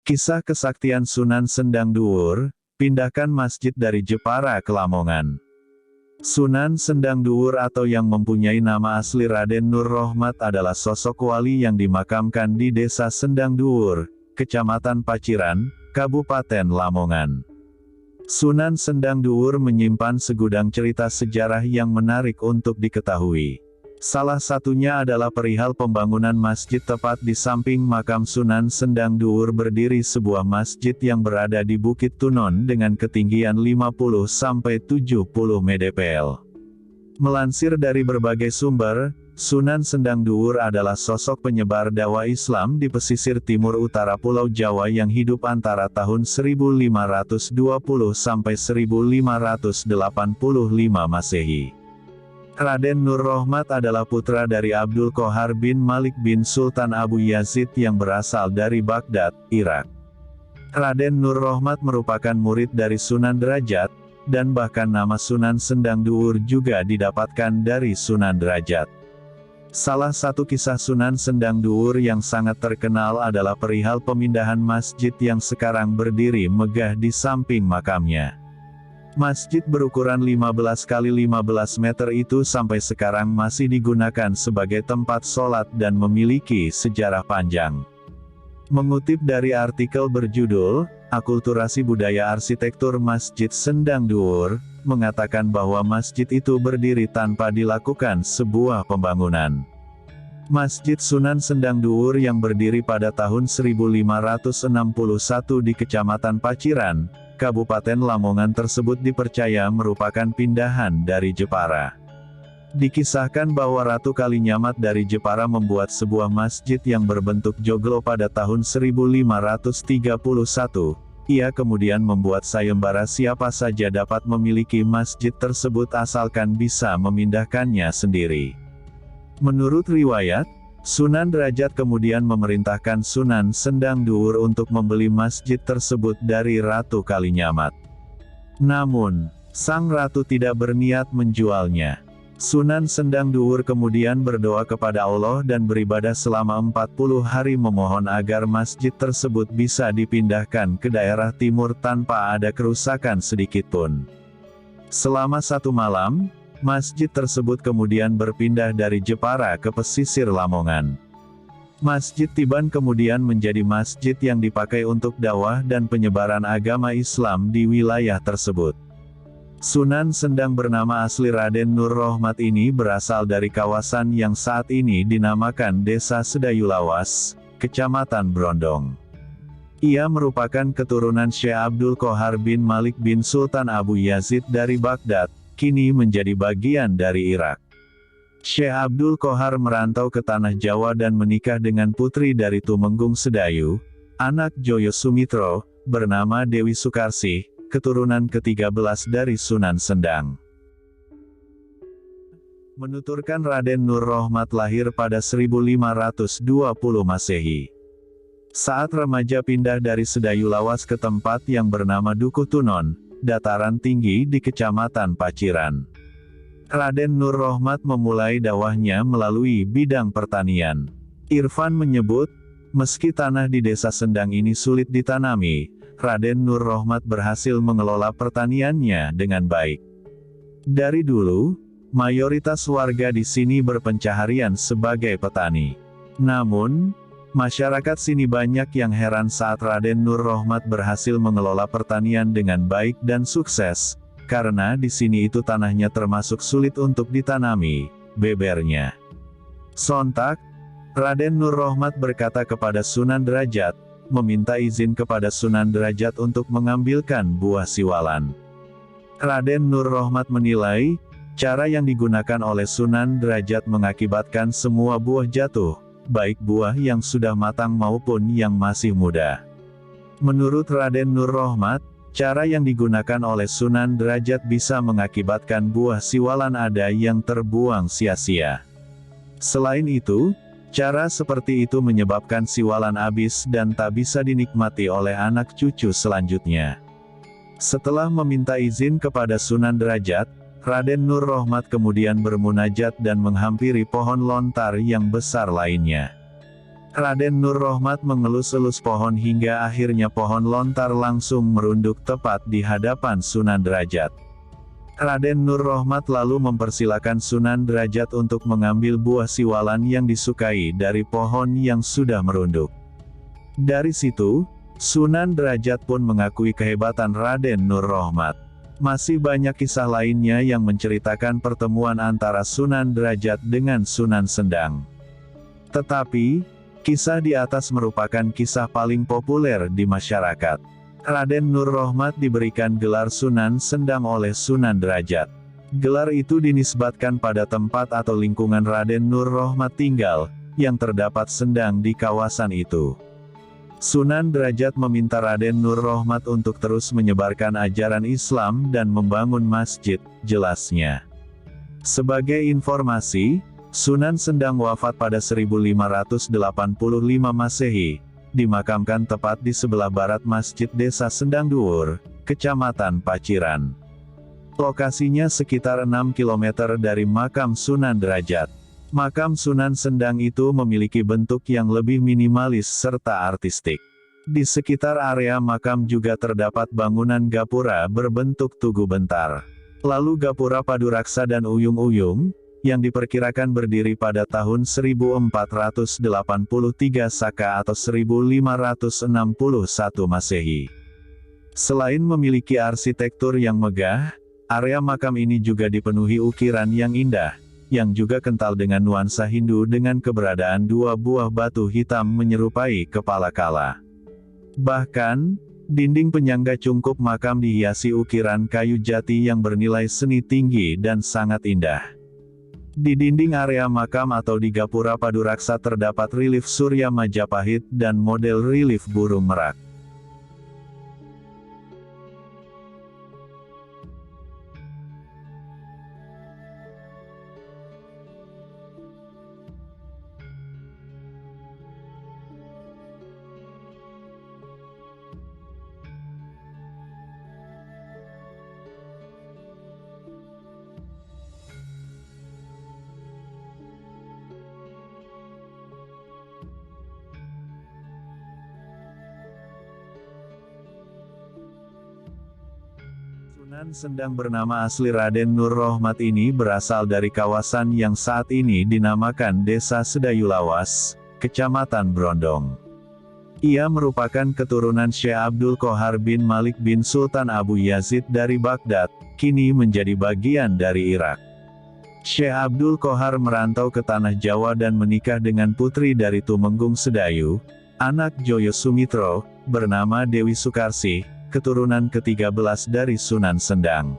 Kisah kesaktian Sunan Sendang Duur, pindahkan masjid dari Jepara ke Lamongan. Sunan Sendang Duur atau yang mempunyai nama asli Raden Nur Rohmat adalah sosok wali yang dimakamkan di Desa Sendang Duur, Kecamatan Paciran, Kabupaten Lamongan. Sunan Sendang Duur menyimpan segudang cerita sejarah yang menarik untuk diketahui. Salah satunya adalah perihal pembangunan masjid tepat di samping makam Sunan Sendang Duur berdiri sebuah masjid yang berada di Bukit Tunon dengan ketinggian 50-70 mdpl. Melansir dari berbagai sumber, Sunan Sendang Duur adalah sosok penyebar dakwah Islam di pesisir timur utara Pulau Jawa yang hidup antara tahun 1520 sampai 1585 Masehi. Raden Nur Rohmat adalah putra dari Abdul Qohar bin Malik bin Sultan Abu Yazid yang berasal dari Baghdad, Irak. Raden Nur Rohmat merupakan murid dari Sunan Derajat, dan bahkan nama Sunan Sendang Duur juga didapatkan dari Sunan Derajat. Salah satu kisah Sunan Sendang Duur yang sangat terkenal adalah perihal pemindahan masjid yang sekarang berdiri megah di samping makamnya. Masjid berukuran 15 x 15 meter itu sampai sekarang masih digunakan sebagai tempat sholat dan memiliki sejarah panjang. Mengutip dari artikel berjudul, Akulturasi Budaya Arsitektur Masjid Sendang Duur, mengatakan bahwa masjid itu berdiri tanpa dilakukan sebuah pembangunan. Masjid Sunan Sendang Duur yang berdiri pada tahun 1561 di Kecamatan Paciran, Kabupaten Lamongan tersebut dipercaya merupakan pindahan dari Jepara. Dikisahkan bahwa Ratu Kalinyamat dari Jepara membuat sebuah masjid yang berbentuk joglo pada tahun 1531. Ia kemudian membuat sayembara siapa saja dapat memiliki masjid tersebut asalkan bisa memindahkannya sendiri. Menurut riwayat, Sunan Derajat kemudian memerintahkan Sunan Sendang Duur untuk membeli masjid tersebut dari Ratu Kalinyamat. Namun, sang ratu tidak berniat menjualnya. Sunan Sendang Duur kemudian berdoa kepada Allah dan beribadah selama 40 hari memohon agar masjid tersebut bisa dipindahkan ke daerah timur tanpa ada kerusakan sedikitpun. Selama 1 malam, masjid tersebut kemudian berpindah dari Jepara ke pesisir Lamongan. Masjid Tiban kemudian menjadi masjid yang dipakai untuk dakwah dan penyebaran agama Islam di wilayah tersebut. Sunan Sendang bernama asli Raden Nur Rohmat ini berasal dari kawasan yang saat ini dinamakan Desa Sedayulawas, Kecamatan Brondong. Ia merupakan keturunan Syekh Abdul Qohar bin Malik bin Sultan Abu Yazid dari Baghdad, kini menjadi bagian dari Irak. Syekh Abdul Qohar merantau ke Tanah Jawa dan menikah dengan putri dari Tumenggung Sedayu, anak Joyo Sumitro, bernama Dewi Sukarsih, keturunan ke-13 dari Sunan Sendang. Menuturkan Raden Nur Rohmat lahir pada 1520 Masehi. Saat remaja pindah dari Sedayulawas ke tempat yang bernama Dukuh Tunon, dataran tinggi di Kecamatan Paciran. Raden Nur Rohmat memulai dakwahnya melalui bidang pertanian. Irfan menyebut, meski tanah di Desa Sendang ini sulit ditanami, Raden Nur Rohmat berhasil mengelola pertaniannya dengan baik. Dari dulu, mayoritas warga di sini berpencaharian sebagai petani. Namun, masyarakat sini banyak yang heran saat Raden Nur Rohmat berhasil mengelola pertanian dengan baik dan sukses, karena di sini itu tanahnya termasuk sulit untuk ditanami, bebernya. Sontak, Raden Nur Rohmat berkata kepada Sunan Derajat, meminta izin kepada Sunan Derajat untuk mengambilkan buah siwalan. Raden Nur Rohmat menilai, cara yang digunakan oleh Sunan Derajat mengakibatkan semua buah jatuh, baik buah yang sudah matang maupun yang masih muda. Menurut Raden Nur Rohmat, cara yang digunakan oleh Sunan Derajat bisa mengakibatkan buah siwalan ada yang terbuang sia-sia. Selain itu, cara seperti itu menyebabkan siwalan habis dan tak bisa dinikmati oleh anak cucu selanjutnya. Setelah meminta izin kepada Sunan Derajat, Raden Nur Rohmat kemudian bermunajat dan menghampiri pohon lontar yang besar lainnya. Raden Nur Rohmat mengelus-elus pohon hingga akhirnya pohon lontar langsung merunduk tepat di hadapan Sunan Derajat. Raden Nur Rohmat lalu mempersilakan Sunan Derajat untuk mengambil buah siwalan yang disukai dari pohon yang sudah merunduk. Dari situ, Sunan Derajat pun mengakui kehebatan Raden Nur Rohmat. Masih banyak kisah lainnya yang menceritakan pertemuan antara Sunan Derajat dengan Sunan Sendang. Tetapi, kisah di atas merupakan kisah paling populer di masyarakat. Raden Nur Rohmat diberikan gelar Sunan Sendang oleh Sunan Derajat. Gelar itu dinisbatkan pada tempat atau lingkungan Raden Nur Rohmat tinggal, yang terdapat sendang di kawasan itu. Sunan Derajat meminta Raden Nur Rohmat untuk terus menyebarkan ajaran Islam dan membangun masjid, jelasnya. Sebagai informasi, Sunan Sendang wafat pada 1585 Masehi, dimakamkan tepat di sebelah barat Masjid Desa Sendang Duwur, Kecamatan Paciran. Lokasinya sekitar 6 km dari makam Sunan Derajat. Makam Sunan Sendang itu memiliki bentuk yang lebih minimalis serta artistik. Di sekitar area makam juga terdapat bangunan gapura berbentuk tugu bentar. Lalu gapura Paduraksa dan Uyung-Uyung, yang diperkirakan berdiri pada tahun 1483 Saka atau 1561 Masehi. Selain memiliki arsitektur yang megah, area makam ini juga dipenuhi ukiran yang indah, yang juga kental dengan nuansa Hindu dengan keberadaan dua buah batu hitam menyerupai kepala kala. Bahkan, dinding penyangga cungkup makam dihiasi ukiran kayu jati yang bernilai seni tinggi dan sangat indah. Di dinding area makam atau di gapura Paduraksa terdapat relief Surya Majapahit dan model relief burung merak. Sunan Sendang bernama asli Raden Nur Rohmat ini berasal dari kawasan yang saat ini dinamakan Desa Sedayu Lawas, Kecamatan Brondong. Ia merupakan keturunan Syekh Abdul Qohar bin Malik bin Sultan Abu Yazid dari Baghdad, kini menjadi bagian dari Irak. Syekh Abdul Qohar merantau ke Tanah Jawa dan menikah dengan putri dari Tumenggung Sedayu, anak Joyo Sumitro, bernama Dewi Sukarsih, keturunan ke-13 dari Sunan Sendang.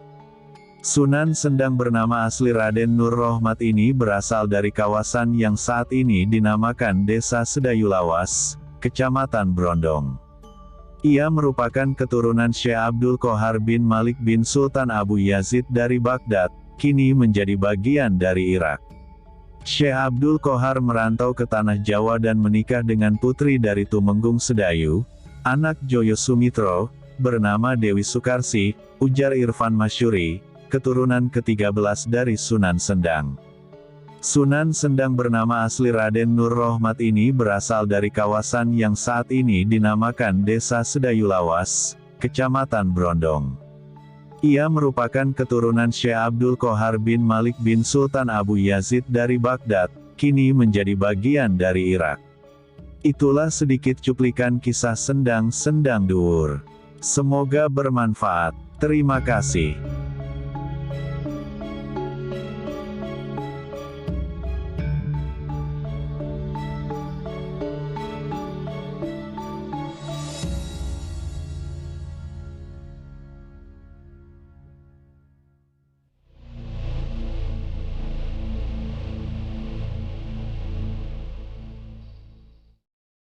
Sunan Sendang bernama asli Raden Nur Rohmat ini berasal dari kawasan yang saat ini dinamakan Desa Sedayu Lawas, Kecamatan Brondong. Ia merupakan keturunan Syekh Abdul Qohar bin Malik bin Sultan Abu Yazid dari Baghdad, kini menjadi bagian dari Irak. Syekh Abdul Qohar merantau ke Tanah Jawa dan menikah dengan putri dari Tumenggung Sedayu, anak Joyo Sumitro, bernama Dewi Sukarsih, ujar Irfan Masyuri, keturunan ke-13 dari Sunan Sendang. Sunan Sendang bernama asli Raden Nur Rohmat ini berasal dari kawasan yang saat ini dinamakan Desa Sedayu Lawas, Kecamatan Brondong. Ia merupakan keturunan Syekh Abdul Qohar bin Malik bin Sultan Abu Yazid dari Baghdad, kini menjadi bagian dari Irak. Itulah sedikit cuplikan kisah Sendang Sendang Duwur. Semoga bermanfaat. Terima kasih.